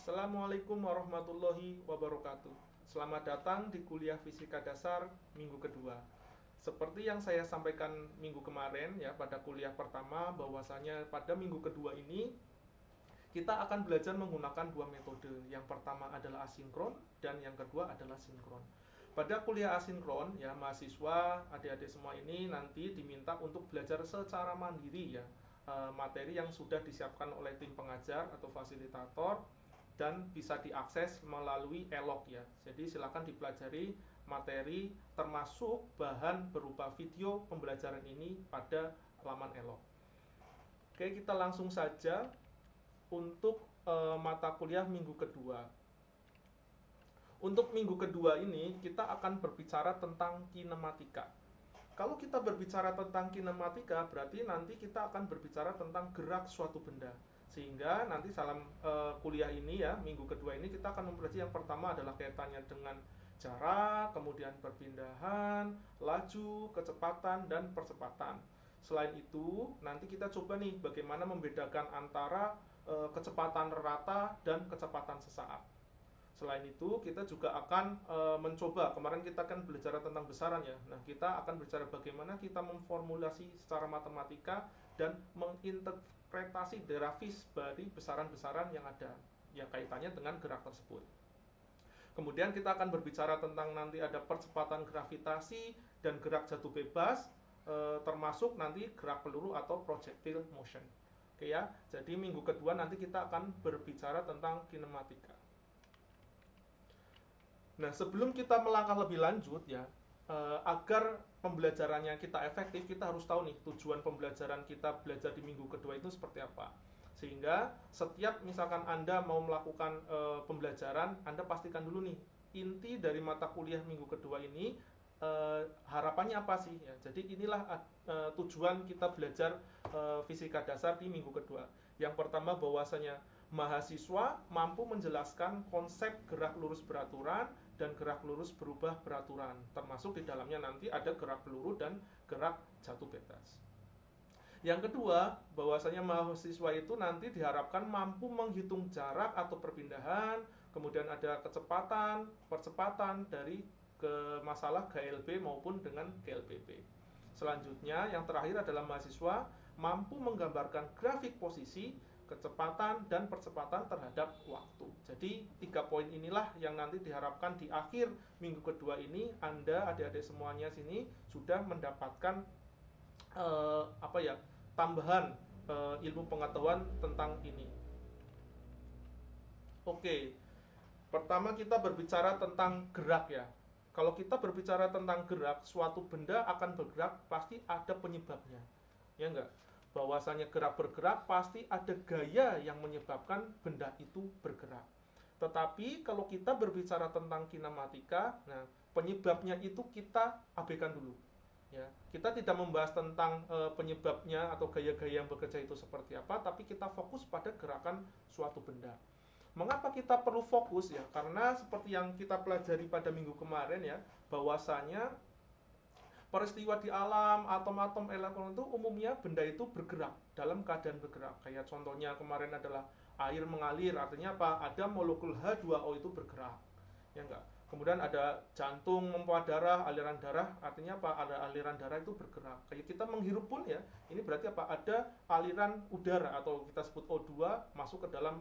Assalamualaikum warahmatullahi wabarakatuh. Selamat datang di kuliah Fisika Dasar minggu kedua. Seperti yang saya sampaikan minggu kemarin ya pada kuliah pertama, bahwasanya pada minggu kedua ini kita akan belajar menggunakan dua metode. Yang pertama adalah asinkron dan yang kedua adalah sinkron. Pada kuliah asinkron ya, mahasiswa, adik-adik semua ini nanti diminta untuk belajar secara mandiri ya, materi yang sudah disiapkan oleh tim pengajar atau fasilitator dan bisa diakses melalui e-log ya. Jadi silakan dipelajari materi termasuk bahan berupa video pembelajaran ini pada laman e-log. Oke, kita langsung saja untuk mata kuliah minggu kedua. Untuk minggu kedua ini kita akan berbicara tentang kinematika. Kalau kita berbicara tentang kinematika, berarti nanti kita akan berbicara tentang gerak suatu benda. Sehingga nanti dalam kuliah ini ya, minggu kedua ini kita akan mempelajari yang pertama adalah kaitannya dengan jarak, kemudian perpindahan, laju, kecepatan, dan percepatan. Selain itu, nanti kita coba nih bagaimana membedakan antara kecepatan rata dan kecepatan sesaat. Selain itu, kita juga akan mencoba, kemarin kita kan belajar tentang besaran ya. Nah, kita akan bicara bagaimana kita memformulasi secara matematika dan menginterpretasi grafis dari besaran-besaran yang ada, yang kaitannya dengan gerak tersebut. Kemudian kita akan berbicara tentang nanti ada percepatan gravitasi dan gerak jatuh bebas, termasuk nanti gerak peluru atau projectile motion. Oke ya, jadi minggu kedua nanti kita akan berbicara tentang kinematika. Nah, sebelum kita melangkah lebih lanjut ya, agar pembelajarannya kita efektif, kita harus tahu nih tujuan pembelajaran kita belajar di minggu kedua itu seperti apa. Sehingga setiap misalkan Anda mau melakukan pembelajaran, Anda pastikan dulu nih inti dari mata kuliah minggu kedua ini harapannya apa sih ya. Jadi inilah tujuan kita belajar fisika dasar di minggu kedua. Yang pertama bahwasanya mahasiswa mampu menjelaskan konsep gerak lurus beraturan dan gerak lurus berubah beraturan, termasuk di dalamnya nanti ada gerak peluru dan gerak jatuh bebas. Yang kedua, bahwasanya mahasiswa itu nanti diharapkan mampu menghitung jarak atau perpindahan, kemudian ada kecepatan, percepatan dari ke masalah GLB maupun dengan GLBB. Selanjutnya, yang terakhir adalah mahasiswa mampu menggambarkan grafik posisi, kecepatan, dan percepatan terhadap waktu. Jadi, 3 poin inilah yang nanti diharapkan di akhir minggu kedua ini Anda, adik-adik semuanya sini, sudah mendapatkan tambahan ilmu pengetahuan tentang ini. Oke, pertama kita berbicara tentang gerak ya. Kalau kita berbicara tentang gerak, suatu benda akan bergerak pasti ada penyebabnya. Ya enggak? Bahwasanya gerak bergerak pasti ada gaya yang menyebabkan benda itu bergerak. Tetapi kalau kita berbicara tentang kinematika, nah penyebabnya itu kita abaikan dulu. Ya, kita tidak membahas tentang penyebabnya atau gaya-gaya yang bekerja itu seperti apa, tapi kita fokus pada gerakan suatu benda. Mengapa kita perlu fokus ya? Karena seperti yang kita pelajari pada minggu kemarin ya, bahwasanya peristiwa di alam, atom-atom, elektron itu umumnya benda itu bergerak, dalam keadaan bergerak. Kayak contohnya kemarin adalah air mengalir, artinya apa? Ada molekul H2O itu bergerak. Ya enggak? Kemudian ada jantung memompa darah, aliran darah, artinya apa? Ada aliran darah itu bergerak. Kayak kita menghirup pun ya, ini berarti apa? Ada aliran udara atau kita sebut O2 masuk ke dalam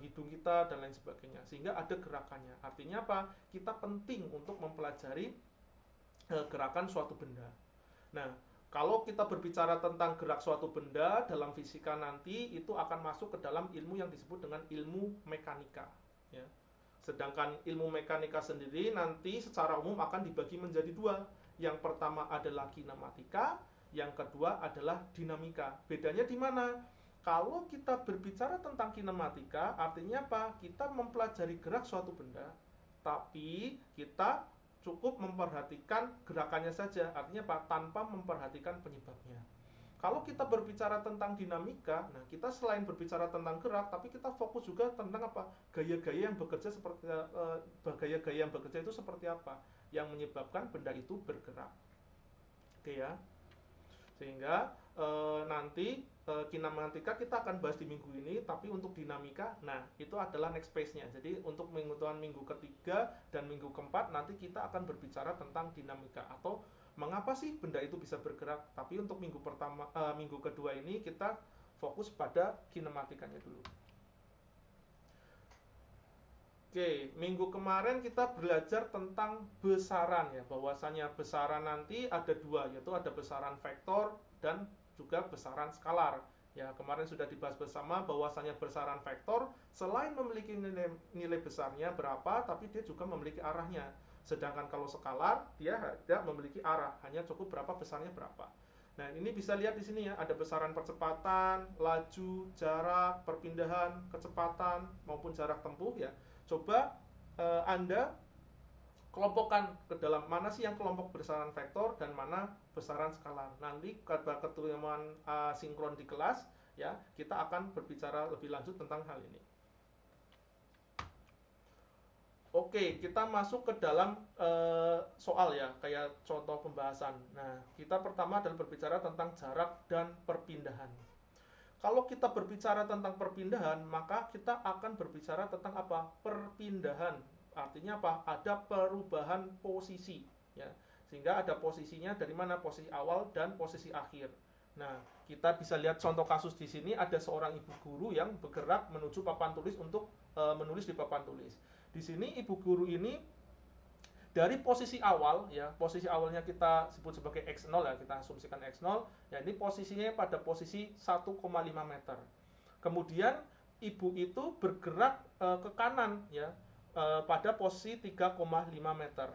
hidung kita dan lain sebagainya. Sehingga ada gerakannya. Artinya apa? Kita penting untuk mempelajari gerakan suatu benda. Nah, kalau kita berbicara tentang gerak suatu benda dalam fisika nanti itu akan masuk ke dalam ilmu yang disebut dengan ilmu mekanika. Ya. Sedangkan ilmu mekanika sendiri nanti secara umum akan dibagi menjadi dua. Yang pertama adalah kinematika, yang kedua adalah dinamika. Bedanya di mana? Kalau kita berbicara tentang kinematika, artinya apa? Kita mempelajari gerak suatu benda, tapi kita cukup memperhatikan gerakannya saja, artinya apa? Tanpa memperhatikan penyebabnya. Kalau kita berbicara tentang dinamika, nah kita selain berbicara tentang gerak, tapi kita fokus juga tentang apa? Gaya-gaya yang bekerja seperti gaya-gaya yang bekerja itu seperti apa? Yang menyebabkan benda itu bergerak. Oke ya. Sehingga nanti kinematika kita akan bahas di minggu ini, tapi untuk dinamika, nah itu adalah next phase-nya. Jadi untuk minggu ketiga dan minggu keempat nanti kita akan berbicara tentang dinamika atau mengapa sih benda itu bisa bergerak. Tapi untuk minggu kedua ini kita fokus pada kinematikanya dulu. Oke, minggu kemarin kita belajar tentang besaran ya, bahwasanya besaran nanti ada dua, yaitu ada besaran vektor dan juga besaran skalar. Ya, kemarin sudah dibahas bersama bahwasanya besaran vektor selain memiliki nilai besarnya berapa, tapi dia juga memiliki arahnya. Sedangkan kalau skalar dia tidak memiliki arah, hanya cukup berapa besarnya berapa. Nah, ini bisa lihat di sini ya, ada besaran percepatan, laju, jarak, perpindahan, kecepatan maupun jarak tempuh ya. Coba Anda kelompokkan ke dalam mana sih yang kelompok besaran vektor dan mana besaran skalar. Nanti pada ketemuan sinkron di kelas ya, kita akan berbicara lebih lanjut tentang hal ini. Oke, kita masuk ke dalam soal ya, kayak contoh pembahasan. Nah, kita pertama adalah berbicara tentang jarak dan perpindahan. Kalau kita berbicara tentang perpindahan, maka kita akan berbicara tentang apa? Perpindahan. Artinya apa? Ada perubahan posisi, ya. Sehingga ada posisinya dari mana? Posisi awal dan posisi akhir. Nah, kita bisa lihat contoh kasus di sini, ada seorang ibu guru yang bergerak menuju papan tulis untuk menulis di papan tulis. Di sini ibu guru ini dari posisi awal ya, posisi awalnya kita sebut sebagai x0 ya, kita asumsikan x0 ya, ini posisinya pada posisi 1,5 meter. Kemudian ibu itu bergerak ke kanan ya, pada posisi 3,5 meter.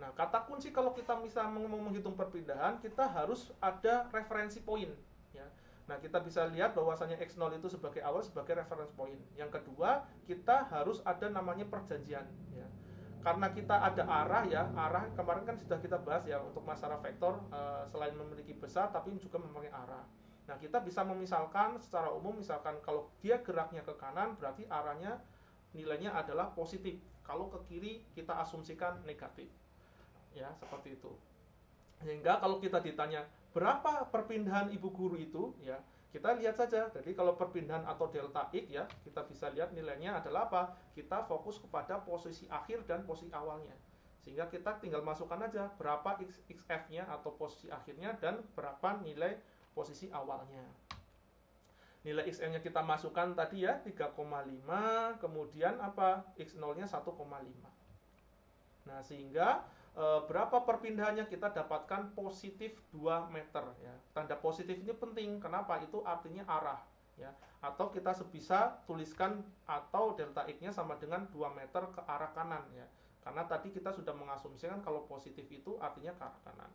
Nah, kata kunci kalau kita bisa menghitung perpindahan, kita harus ada referensi poin ya. Nah, kita bisa lihat bahwasanya x0 itu sebagai awal, sebagai referensi poin. Yang kedua, kita harus ada namanya perjanjian ya. Karena kita ada arah ya, arah kemarin kan sudah kita bahas ya, untuk masalah vektor selain memiliki besar tapi juga memiliki arah. Nah, kita bisa memisalkan secara umum, misalkan kalau dia geraknya ke kanan berarti arahnya nilainya adalah positif. Kalau ke kiri kita asumsikan negatif. Ya, seperti itu. Sehingga kalau kita ditanya berapa perpindahan ibu guru itu ya, kita lihat saja. Jadi kalau perpindahan atau delta X ya, kita bisa lihat nilainya adalah apa? Kita fokus kepada posisi akhir dan posisi awalnya. Sehingga kita tinggal masukkan aja berapa XF-nya atau posisi akhirnya dan berapa nilai posisi awalnya. Nilai XM-nya kita masukkan tadi ya 3,5, kemudian apa? X0-nya 1,5. Nah, sehingga berapa perpindahannya kita dapatkan positif 2 meter ya. Tanda positif ini penting, kenapa? Itu artinya arah ya. Atau kita sebisa tuliskan atau delta X-nya sama dengan 2 meter ke arah kanan ya. Karena tadi kita sudah mengasumsikan kalau positif itu artinya ke arah kanan.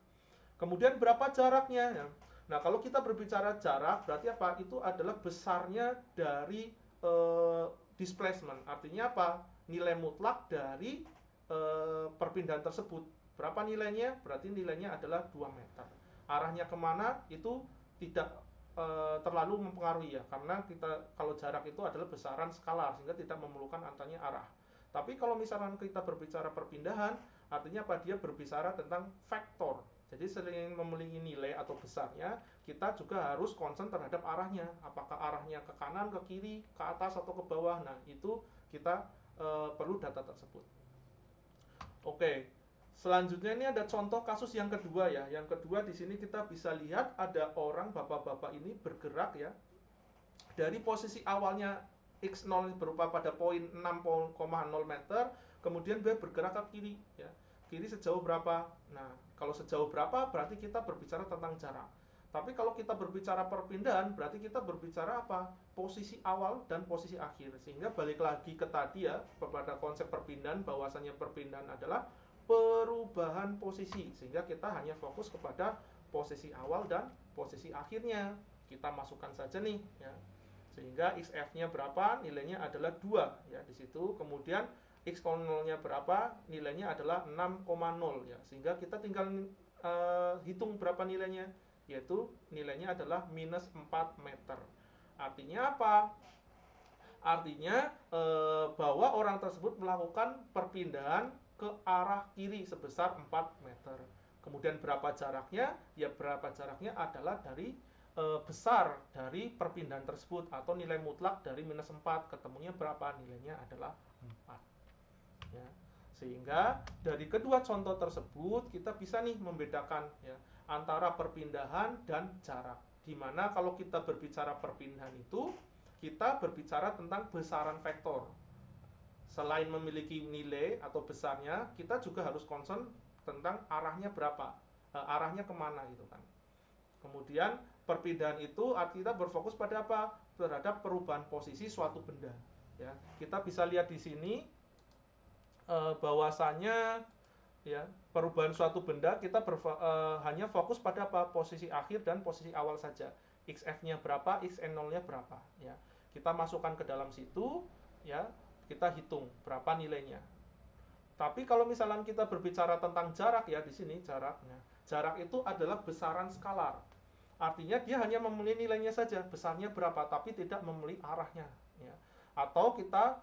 Kemudian berapa jaraknya ya. Nah, kalau kita berbicara jarak berarti apa? Itu adalah besarnya dari displacement. Artinya apa? Nilai mutlak dari perpindahan tersebut. Berapa nilainya? Berarti nilainya adalah 2 meter. Arahnya kemana? Itu tidak terlalu mempengaruhi ya, karena kita kalau jarak itu adalah besaran skalar sehingga tidak memerlukan antanya arah. Tapi kalau misalkan kita berbicara perpindahan, artinya apa? Dia berbicara tentang vektor. Jadi selain memiliki nilai atau besarnya, kita juga harus concern terhadap arahnya. Apakah arahnya ke kanan, ke kiri, ke atas atau ke bawah. Nah, itu kita perlu data tersebut. Oke, selanjutnya ini ada contoh kasus yang kedua ya. Yang kedua di sini kita bisa lihat ada orang, bapak-bapak ini bergerak ya. Dari posisi awalnya X0 berupa pada poin 6,0 meter, kemudian dia bergerak ke kiri ya. Kiri sejauh berapa? Nah, kalau sejauh berapa berarti kita berbicara tentang jarak. Tapi kalau kita berbicara perpindahan, berarti kita berbicara apa? Posisi awal dan posisi akhir. Sehingga balik lagi ke tadi ya, pada konsep perpindahan, bahwasanya perpindahan adalah perubahan posisi. Sehingga kita hanya fokus kepada posisi awal dan posisi akhirnya. Kita masukkan saja nih ya. Sehingga XF-nya berapa? Nilainya adalah 2 ya di situ. Kemudian X0-nya berapa? Nilainya adalah 6,0 ya. Sehingga kita tinggal hitung berapa nilainya, yaitu nilainya adalah minus 4 meter. Artinya apa? Artinya bahwa orang tersebut melakukan perpindahan ke arah kiri sebesar 4 meter. Kemudian berapa jaraknya? Ya berapa jaraknya adalah dari besar dari perpindahan tersebut, atau nilai mutlak dari -4 ketemunya berapa? Nilainya adalah 4. Ya. Sehingga dari kedua contoh tersebut kita bisa nih membedakan ya antara perpindahan dan jarak. Dimana kalau kita berbicara perpindahan itu kita berbicara tentang besaran vektor. Selain memiliki nilai atau besarnya, kita juga harus concern tentang arahnya berapa, arahnya kemana gitu kan. Kemudian perpindahan itu kita berfokus pada apa? Terhadap perubahan posisi suatu benda. Ya, kita bisa lihat di sini bahwasanya ya perubahan suatu benda kita hanya fokus pada apa? Posisi akhir dan posisi awal saja. XF-nya berapa, XN0-nya berapa ya. Kita masukkan ke dalam situ ya, kita hitung berapa nilainya. Tapi kalau misalnya kita berbicara tentang jarak ya, di sini jaraknya. Jarak itu adalah besaran skalar. Artinya dia hanya memilih nilainya saja, besarnya berapa, tapi tidak memilih arahnya ya. Atau kita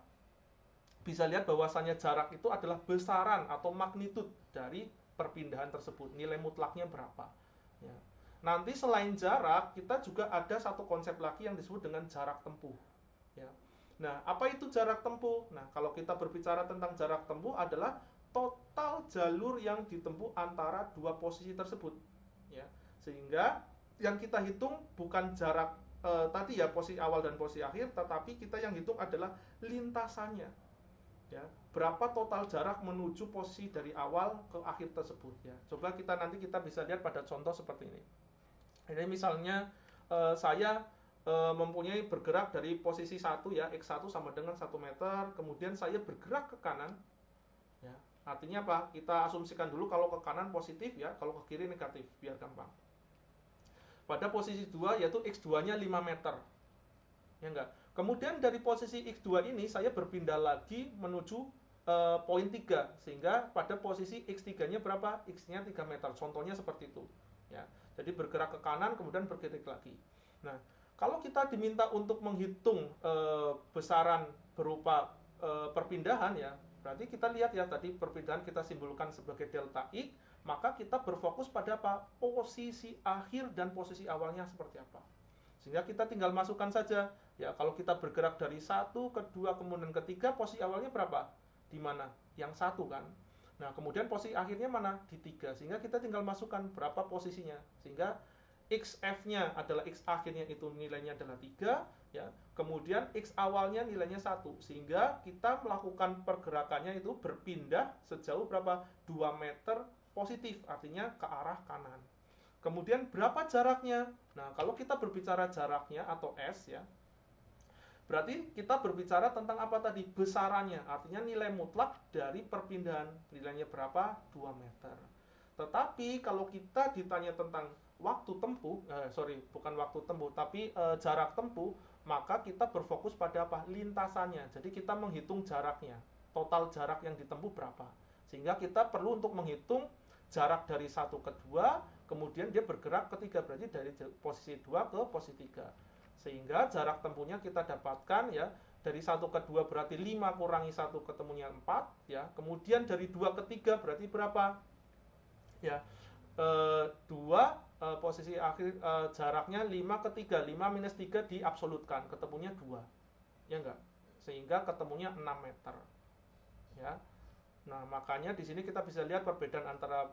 bisa lihat bahwasannya jarak itu adalah besaran atau magnitud dari perpindahan tersebut, nilai mutlaknya berapa ya. Nanti selain jarak kita juga ada satu konsep lagi yang disebut dengan jarak tempuh ya. Nah, apa itu jarak tempuh? Nah, kalau kita berbicara tentang jarak tempuh adalah total jalur yang ditempuh antara dua posisi tersebut ya. Sehingga yang kita hitung bukan jarak tadi ya, posisi awal dan posisi akhir, tetapi kita yang hitung adalah lintasannya ya, berapa total jarak menuju posisi dari awal ke akhir tersebut ya. Coba nanti kita bisa lihat pada contoh seperti ini. Ini misalnya saya mempunyai bergerak dari posisi 1 ya, X1 sama dengan 1 meter, kemudian saya bergerak ke kanan ya. Artinya apa? Kita asumsikan dulu kalau ke kanan positif ya, kalau ke kiri negatif, biar gampang. Pada posisi 2 yaitu X2-nya 5 meter. Ya enggak? Kemudian dari posisi X2 ini saya berpindah lagi menuju poin 3, sehingga pada posisi X3-nya berapa? X-nya 3 meter. Contohnya seperti itu. Ya. Jadi bergerak ke kanan kemudian bergerak lagi. Nah, kalau kita diminta untuk menghitung besaran berupa perpindahan ya, berarti kita lihat ya tadi perpindahan kita simbolkan sebagai delta X, maka kita berfokus pada apa? Posisi akhir dan posisi awalnya seperti apa. Sehingga kita tinggal masukkan saja. Ya, kalau kita bergerak dari 1 ke 2 kemudian ke 3, posisi awalnya berapa? Di mana? Yang 1 kan. Nah, kemudian posisi akhirnya mana? Di 3. Sehingga kita tinggal masukkan berapa posisinya. Sehingga XF-nya adalah X akhirnya itu nilainya adalah 3 ya. Kemudian X awalnya nilainya 1. Sehingga kita melakukan pergerakannya itu berpindah sejauh berapa? 2 meter positif, artinya ke arah kanan. Kemudian berapa jaraknya? Nah, kalau kita berbicara jaraknya atau S ya, berarti kita berbicara tentang apa tadi? Besarannya, artinya nilai mutlak dari perpindahan. Nilainya berapa? 2 meter. Tetapi kalau kita ditanya tentang waktu tempuh, bukan waktu tempuh, tapi jarak tempuh, maka kita berfokus pada apa? Lintasannya. Jadi kita menghitung jaraknya, total jarak yang ditempuh berapa. Sehingga kita perlu untuk menghitung jarak dari 1 ke 2, kemudian dia bergerak ke 3, berarti dari posisi 2 ke posisi 3. Sehingga jarak tempuhnya kita dapatkan ya, dari 1 ke 2 berarti 5 kurangi 1 ketemunya 4 ya. Kemudian dari 2 ke 3 berarti berapa? Ya. 2 posisi akhir jaraknya 5 ke 3, 5 minus 3 diabsolutkan, ketemunya 2. Ya enggak? Sehingga ketemunya 6 meter. Ya. Nah, makanya di sini kita bisa lihat perbedaan antara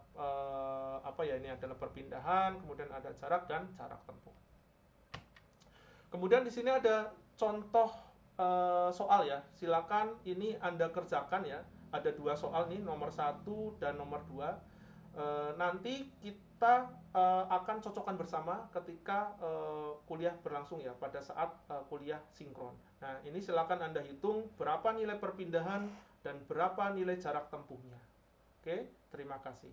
ini adalah perpindahan, kemudian ada jarak dan jarak tempuh. Kemudian di sini ada contoh soal ya. Silakan ini Anda kerjakan ya. Ada 2 soal nih, nomor 1 dan nomor 2. Nanti kita akan cocokkan bersama ketika kuliah berlangsung ya, pada saat kuliah sinkron. Nah, ini silakan Anda hitung berapa nilai perpindahan dan berapa nilai jarak tempuhnya. Oke, terima kasih.